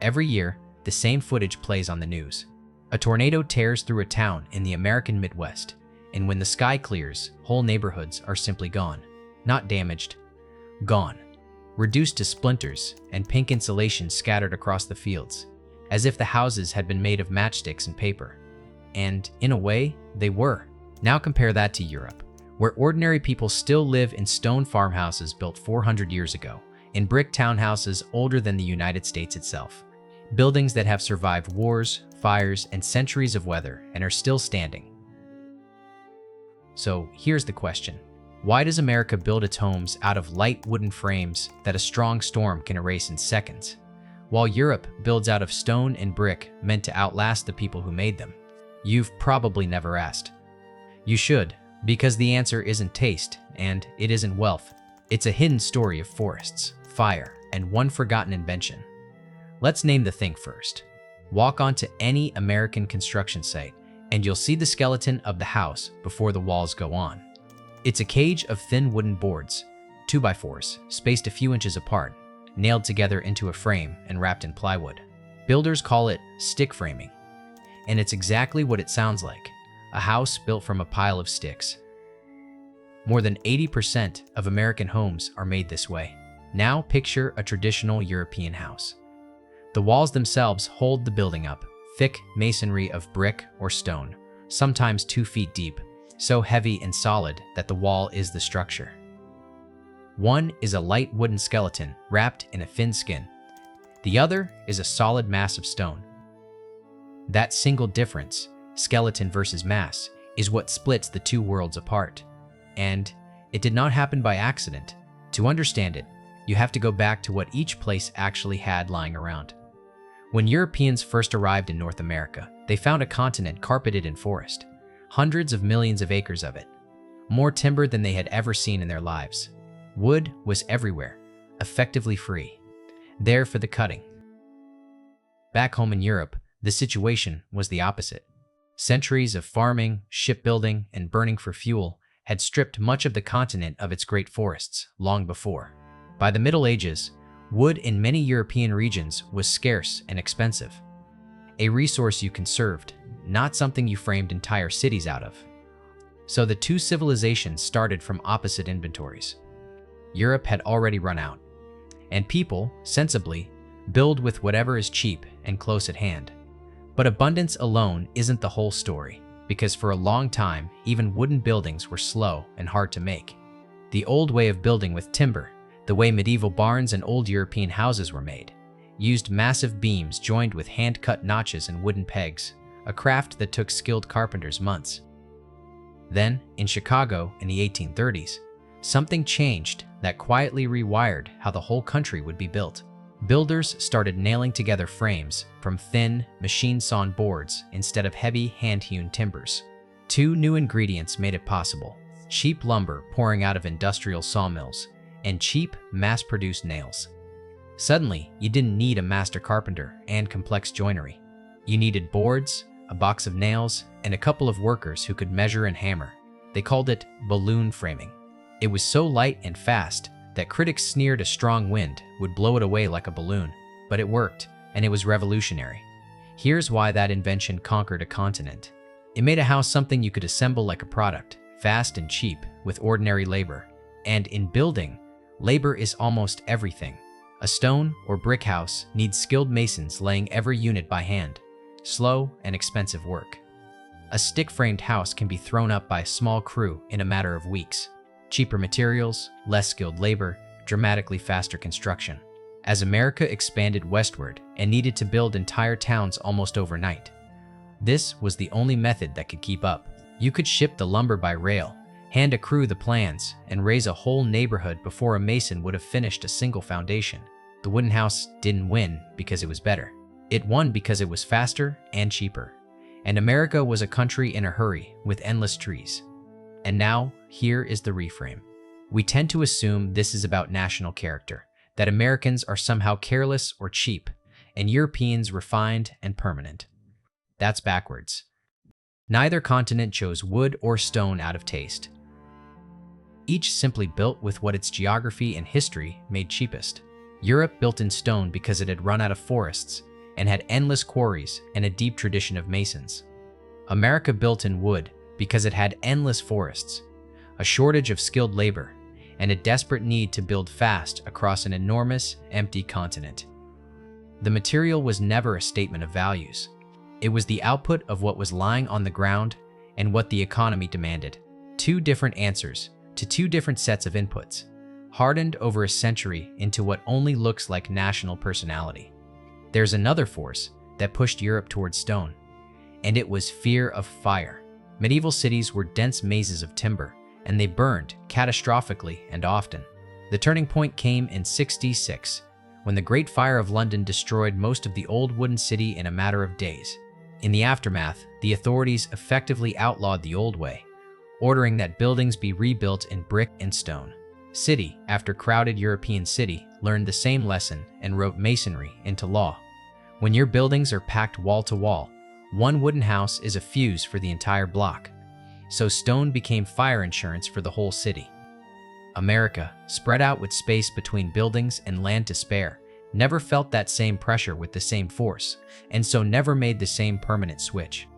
Every year, the same footage plays on the news. A tornado tears through a town in the American Midwest, and when the sky clears, whole neighborhoods are simply gone. Not damaged, gone. Reduced to splinters and pink insulation scattered across the fields, as if the houses had been made of matchsticks and paper. And, in a way, they were. Now compare that to Europe, where ordinary people still live in stone farmhouses built 400 years ago, in brick townhouses older than the United States itself. Buildings that have survived wars, fires, and centuries of weather and are still standing. So here's the question. Why does America build its homes out of light wooden frames that a strong storm can erase in seconds, while Europe builds out of stone and brick meant to outlast the people who made them? You've probably never asked. You should, because the answer isn't taste and it isn't wealth. It's a hidden story of forests, fire, and one forgotten invention. Let's name the thing first. Walk onto any American construction site and you'll see the skeleton of the house before the walls go on. It's a cage of thin wooden boards, 2x4s, spaced a few inches apart, nailed together into a frame and wrapped in plywood. Builders call it stick framing. And it's exactly what it sounds like, a house built from a pile of sticks. More than 80% of American homes are made this way. Now picture a traditional European house. The walls themselves hold the building up, thick masonry of brick or stone, sometimes 2 feet deep, so heavy and solid that the wall is the structure. One is a light wooden skeleton wrapped in a thin skin. The other is a solid mass of stone. That single difference, skeleton versus mass, is what splits the two worlds apart. And it did not happen by accident. To understand it, you have to go back to what each place actually had lying around. When Europeans first arrived in North America, they found a continent carpeted in forest, hundreds of millions of acres of it, more timber than they had ever seen in their lives. Wood was everywhere, effectively free, there for the cutting. Back home in Europe, the situation was the opposite. Centuries of farming, shipbuilding, and burning for fuel had stripped much of the continent of its great forests long before. By the Middle Ages, wood in many European regions was scarce and expensive, a resource you conserved, not something you framed entire cities out of. So the two civilizations started from opposite inventories. Europe had already run out, and people, sensibly, build with whatever is cheap and close at hand. But abundance alone isn't the whole story, because for a long time, even wooden buildings were slow and hard to make. The old way of building with timber, the way medieval barns and old European houses were made, used massive beams joined with hand-cut notches and wooden pegs, a craft that took skilled carpenters months. Then, in Chicago in the 1830s, something changed that quietly rewired how the whole country would be built. Builders started nailing together frames from thin, machine-sawn boards instead of heavy, hand-hewn timbers. Two new ingredients made it possible: cheap lumber pouring out of industrial sawmills and cheap, mass-produced nails. Suddenly, you didn't need a master carpenter and complex joinery. You needed boards, a box of nails, and a couple of workers who could measure and hammer. They called it balloon framing. It was so light and fast that critics sneered a strong wind would blow it away like a balloon. But it worked, and it was revolutionary. Here's why that invention conquered a continent. It made a house something you could assemble like a product, fast and cheap, with ordinary labor. And in building, labor is almost everything. A stone or brick house needs skilled masons laying every unit by hand. Slow and expensive work. A stick-framed house can be thrown up by a small crew in a matter of weeks. Cheaper materials, less skilled labor, dramatically faster construction. As America expanded westward and needed to build entire towns almost overnight, this was the only method that could keep up. You could ship the lumber by rail, hand a crew the plans, and raise a whole neighborhood before a mason would have finished a single foundation. The wooden house didn't win because it was better. It won because it was faster and cheaper. And America was a country in a hurry with endless trees. And now, here is the reframe. We tend to assume this is about national character, that Americans are somehow careless or cheap, and Europeans refined and permanent. That's backwards. Neither continent chose wood or stone out of taste. Each simply built with what its geography and history made cheapest. Europe built in stone because it had run out of forests and had endless quarries and a deep tradition of masons. America built in wood because it had endless forests, a shortage of skilled labor, and a desperate need to build fast across an enormous, empty continent. The material was never a statement of values. It was the output of what was lying on the ground and what the economy demanded. Two different answers to two different sets of inputs, hardened over a century into what only looks like national personality. There's another force that pushed Europe towards stone, and it was fear of fire. Medieval cities were dense mazes of timber, and they burned catastrophically and often. The turning point came in 66, when the Great Fire of London destroyed most of the old wooden city in a matter of days. In the aftermath, the authorities effectively outlawed the old way, ordering that buildings be rebuilt in brick and stone. City after crowded European city learned the same lesson and wrote masonry into law. When your buildings are packed wall to wall, one wooden house is a fuse for the entire block. So stone became fire insurance for the whole city. America, spread out with space between buildings and land to spare, never felt that same pressure with the same force, and so never made the same permanent switch.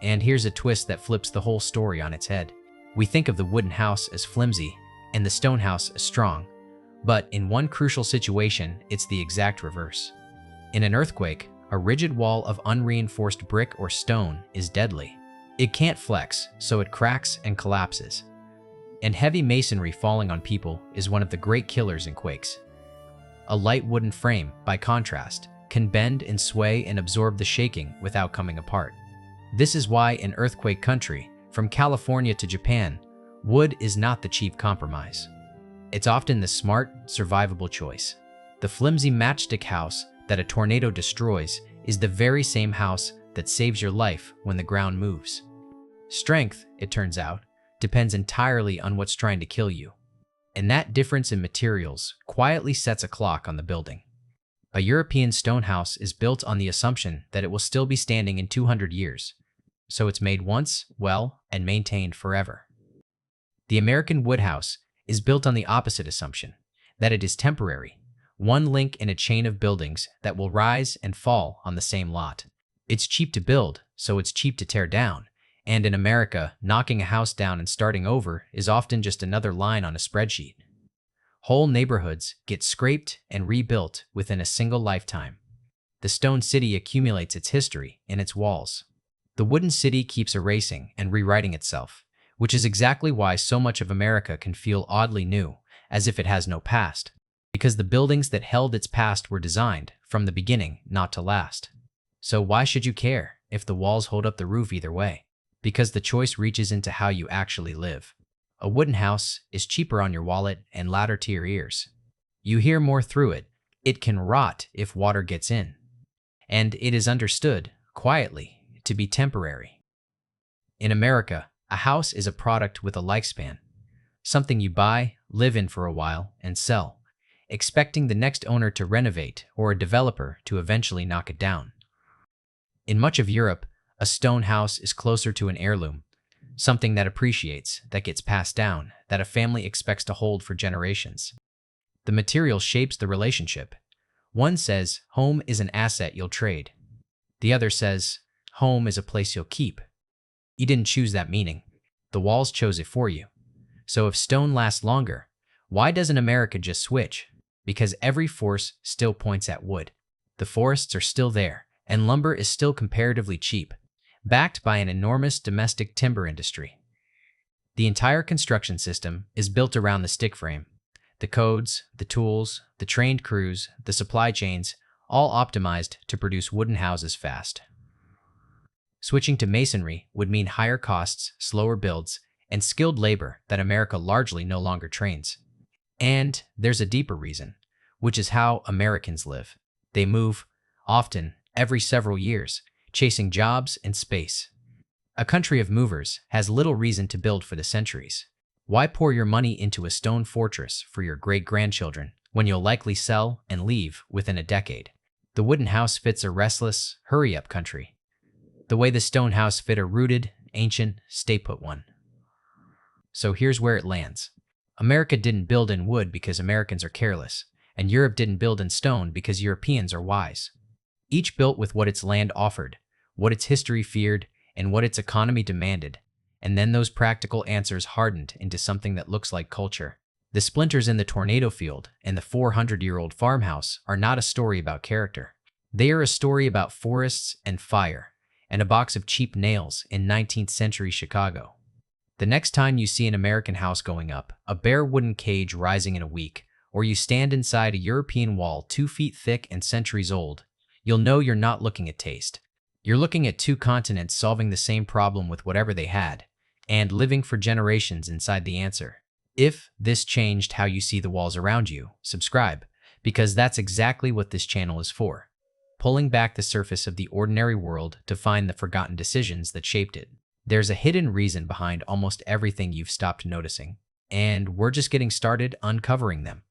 And here's a twist that flips the whole story on its head. We think of the wooden house as flimsy and the stone house as strong, but in one crucial situation, it's the exact reverse. In an earthquake, a rigid wall of unreinforced brick or stone is deadly. It can't flex, so it cracks and collapses. And heavy masonry falling on people is one of the great killers in quakes. A light wooden frame, by contrast, can bend and sway and absorb the shaking without coming apart. This is why in earthquake country, from California to Japan, wood is not the cheap compromise. It's often the smart, survivable choice. The flimsy matchstick house that a tornado destroys is the very same house that saves your life when the ground moves. Strength, it turns out, depends entirely on what's trying to kill you. And that difference in materials quietly sets a clock on the building. A European stone house is built on the assumption that it will still be standing in 200 years. So it's made once, well, and maintained forever. The American wood house is built on the opposite assumption, that it is temporary, one link in a chain of buildings that will rise and fall on the same lot. It's cheap to build, so it's cheap to tear down. And in America, knocking a house down and starting over is often just another line on a spreadsheet. Whole neighborhoods get scraped and rebuilt within a single lifetime. The stone city accumulates its history in its walls. The wooden city keeps erasing and rewriting itself, which is exactly why so much of America can feel oddly new, as if it has no past, because the buildings that held its past were designed, from the beginning, not to last. So why should you care if the walls hold up the roof either way? Because the choice reaches into how you actually live. A wooden house is cheaper on your wallet and louder to your ears. You hear more through it. It can rot if water gets in. And it is understood, quietly, to be temporary. In America, a house is a product with a lifespan, something you buy, live in for a while, and sell, expecting the next owner to renovate or a developer to eventually knock it down. In much of Europe, a stone house is closer to an heirloom, something that appreciates, that gets passed down, that a family expects to hold for generations. The material shapes the relationship. One says, home is an asset you'll trade. The other says, home is a place you'll keep. You didn't choose that meaning. The walls chose it for you. So if stone lasts longer, why doesn't America just switch? Because every force still points at wood. The forests are still there, and lumber is still comparatively cheap, backed by an enormous domestic timber industry. The entire construction system is built around the stick frame. The codes, the tools, the trained crews, the supply chains, all optimized to produce wooden houses fast. Switching to masonry would mean higher costs, slower builds, and skilled labor that America largely no longer trains. And there's a deeper reason, which is how Americans live. They move, often every several years, chasing jobs and space. A country of movers has little reason to build for the centuries. Why pour your money into a stone fortress for your great-grandchildren when you'll likely sell and leave within a decade? The wooden house fits a restless, hurry-up country, the way the stone house fit a rooted, ancient, stay-put one. So here's where it lands. America didn't build in wood because Americans are careless, and Europe didn't build in stone because Europeans are wise. each built with what its land offered, what its history feared, and what its economy demanded. And then those practical answers hardened into something that looks like culture. The splinters in the tornado field and the 400-year-old farmhouse are not a story about character. They are a story about forests and fire, and a box of cheap nails in 19th century Chicago. The next time you see an American house going up, a bare wooden cage rising in a week, or you stand inside a European wall 2 feet thick and centuries old, you'll know you're not looking at taste. You're looking at two continents solving the same problem with whatever they had, and living for generations inside the answer. If this changed how you see the walls around you, subscribe, because that's exactly what this channel is for. Pulling back the surface of the ordinary world to find the forgotten decisions that shaped it. There's a hidden reason behind almost everything you've stopped noticing, and we're just getting started uncovering them.